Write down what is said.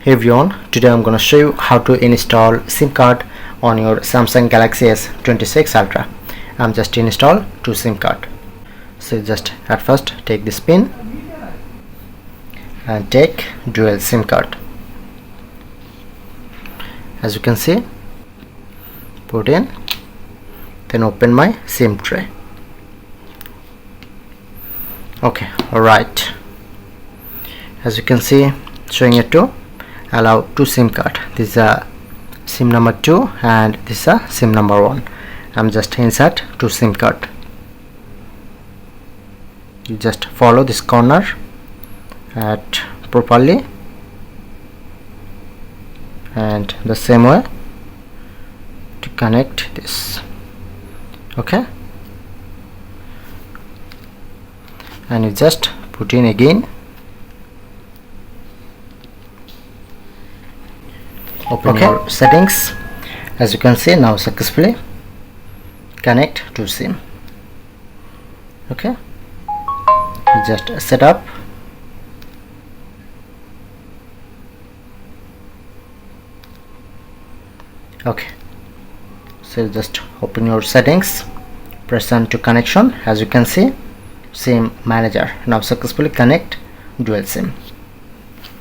Hey everyone, today I'm going to show you how to install SIM card on your Samsung Galaxy S26 Ultra. I'm just install 2 SIM card. So just at first take this pin and take dual SIM card. As you can see, put in, then open my SIM tray. Okay, alright. As you can see, showing it to allow 2 SIM card. This is a SIM number 2 and this is a SIM number 1. I'm just insert 2 SIM card. You just follow this corner at properly and the same way to connect this. Okay, and you just put in again. Open your settings. As you can see, now successfully connect to SIM. Okay, just set up. Okay, so just open your settings, press on to connection. As you can see, SIM manager now successfully connect dual SIM.